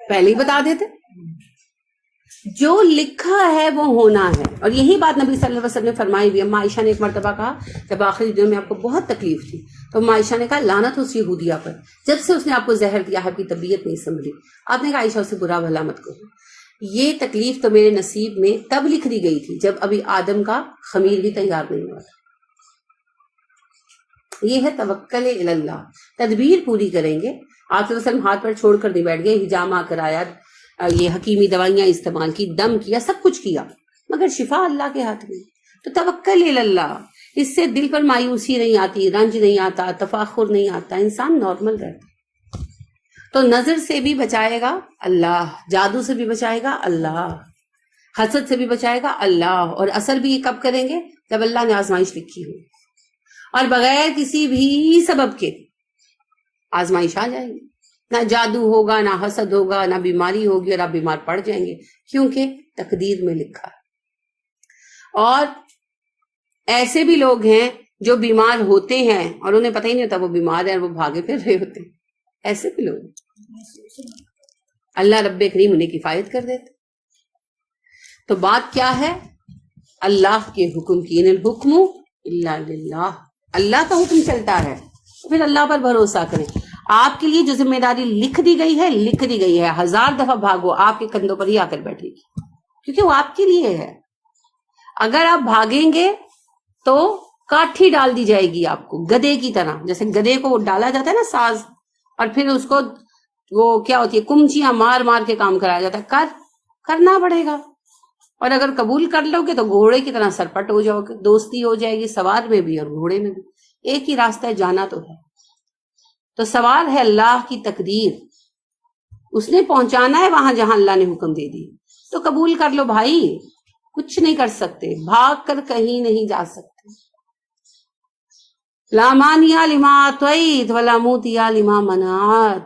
A: پہلے ہی بتا دیتے. جو لکھا ہے وہ ہونا ہے. اور یہی بات نبی صلی اللہ علیہ وسلم نے فرمائی بھی. اما عائشہ نے ایک مرتبہ کہا جب آخری دنوں میں آپ کو بہت تکلیف تھی، تو اما عائشہ نے کہا لعنت اس یہودیہ پر، جب سے اس نے آپ کو زہر دیا ہے آپ کی طبیعت نہیں سنبھلی. آپ نے کہا عائشہ اسے برا بھلا مت کہو. یہ تکلیف تو میرے نصیب میں تب لکھ دی گئی تھی جب ابھی آدم کا خمیر بھی تیار نہیں ہوا تھا. یہ ہے توکل الی اللہ. تدبیر پوری کریں گے. آپ صلی اللہ علیہ وسلم ہاتھ پر چھوڑ کر نہیں بیٹھ گئے، حجامہ کرایا، یہ حکیمی دوائیاں استعمال کی، دم کیا، سب کچھ کیا، مگر شفا اللہ کے ہاتھ میں. تو توکل الی اللہ. اس سے دل پر مایوسی نہیں آتی، رنج نہیں آتا، تفاخر نہیں آتا، انسان نارمل رہتا. تو نظر سے بھی بچائے گا اللہ، جادو سے بھی بچائے گا اللہ، حسد سے بھی بچائے گا اللہ. اور اثر بھی یہ کب کریں گے؟ جب اللہ نے آزمائش لکھی ہو، اور بغیر کسی بھی سبب کے آزمائش آ جائے گی. نہ جادو ہوگا، نہ حسد ہوگا، نہ بیماری ہوگی، اور آپ بیمار پڑ جائیں گے، کیونکہ تقدیر میں لکھا ہے. اور ایسے بھی لوگ ہیں جو بیمار ہوتے ہیں اور انہیں پتہ ہی نہیں ہوتا وہ بیمار ہے اور وہ بھاگے پھر رہے ہوتے ہیں. ایسے بھی لوگ اللہ رب کریم انہیں کفایت کر دیتے. تو بات کیا ہے؟ اللہ کے حکم کی. ان الحکم الا للہ. اللہ کا حکم چلتا ہے، پھر اللہ پر بھروسہ کریں. آپ کے لیے جو ذمہ داری لکھ دی گئی ہے 1000 دفعہ بھاگو، آپ کے کندھوں پر ہی آ کر بیٹھے گی، کیونکہ وہ آپ کے لیے ہے۔ اگر آپ بھاگیں گے تو کاٹھی ڈال دی جائے گی آپ کو، گدھے کی طرح، جیسے گدھے کو ڈالا جاتا ہے نا ساز، اور پھر اس کو وہ کیا ہوتی ہے کمچیاں مار مار کے کام کرایا جاتا ہے، کرنا پڑے گا۔ اور اگر قبول کر لو گے تو گھوڑے کی طرح سرپٹ ہو جاؤ گے، دوستی ہو جائے گی سوار میں بھی اور گھوڑے میں بھی، ایک ہی راستہ ہے، جانا تو ہے۔ تو سوال ہے اللہ کی تقدیر، اس نے پہنچانا ہے وہاں جہاں اللہ نے حکم دے دی، تو قبول کر لو بھائی، کچھ نہیں کر سکتے، بھاگ کر کہیں نہیں جا سکتے۔ لا مانع لما اعطیت ولا معطی لما منعت،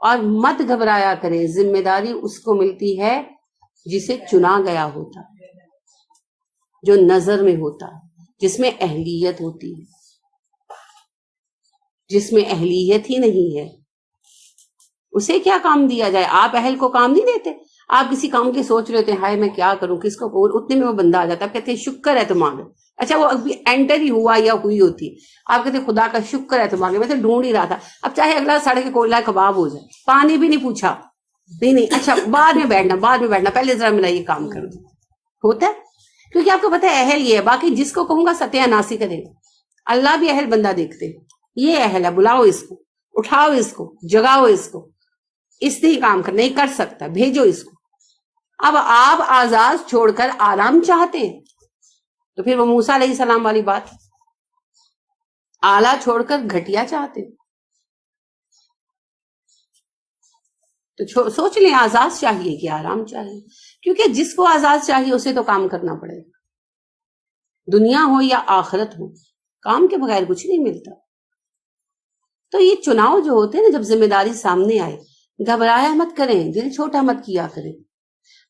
A: اور مت گھبرایا کریں، ذمہ داری اس کو ملتی ہے جسے چنا گیا ہوتا ہے، جو نظر میں ہوتا ہے، جس میں اہلیت ہوتی ہے۔ جس میں اہلیت ہی نہیں ہے اسے کیا کام دیا جائے؟ آپ اہل کو کام نہیں دیتے، آپ کسی کام کی سوچ رہے ہوتے ہیں، ہائے میں کیا کروں، کس کو کہوں، اتنے میں وہ بندہ آ جاتا ہے، آپ کہتے ہیں شکر ہے تم آ گئے، اچھا وہ ابھی انٹر ہی ہوا یا ہوئی ہوتی، آپ کہتے ہیں خدا کا شکر ہے تم آ گئے، میں تو ڈھونڈ ہی رہا تھا، اب چاہے اگلا سڑک کے کوئلہ کباب ہو جائے، پانی بھی نہیں پوچھا، نہیں اچھا بعد میں بیٹھنا، پہلے ذرا میرا یہ کام کر دو، ہوتا ہے، کیونکہ آپ کو پتہ ہے اہل یہ ہے، باقی جس کو کہوں گا ستیہ ناسی کرے گا، اللہ بھی اہل بندہ دیکھتے ہیں، یہ اہل ہے، بلاؤ اس کو، اٹھاؤ اس کو، جگاؤ اس کو، اس نے ہی کام کر نہیں کر سکتا، بھیجو اس کو۔ اب آپ آزاد چھوڑ کر آرام چاہتے ہیں، تو پھر وہ موسیٰ علیہ السلام والی بات، اعلیٰ چھوڑ کر گھٹیا چاہتے ہیں، تو سوچ لیں آزاد چاہیے کہ آرام چاہیے، کیونکہ جس کو آزاد چاہیے اسے تو کام کرنا پڑے گا، دنیا ہو یا آخرت ہو، کام کے بغیر کچھ نہیں ملتا۔ تو یہ چناؤ جو ہوتے ہیں نا، جب ذمہ داری سامنے آئے، گھبرایا مت کریں، دل چھوٹا مت کیا کریں،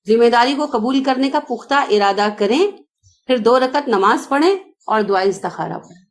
A: ذمہ داری کو قبول کرنے کا پختہ ارادہ کریں، پھر 2 رکعت نماز پڑھیں اور دعائے استخارہ پڑھیں۔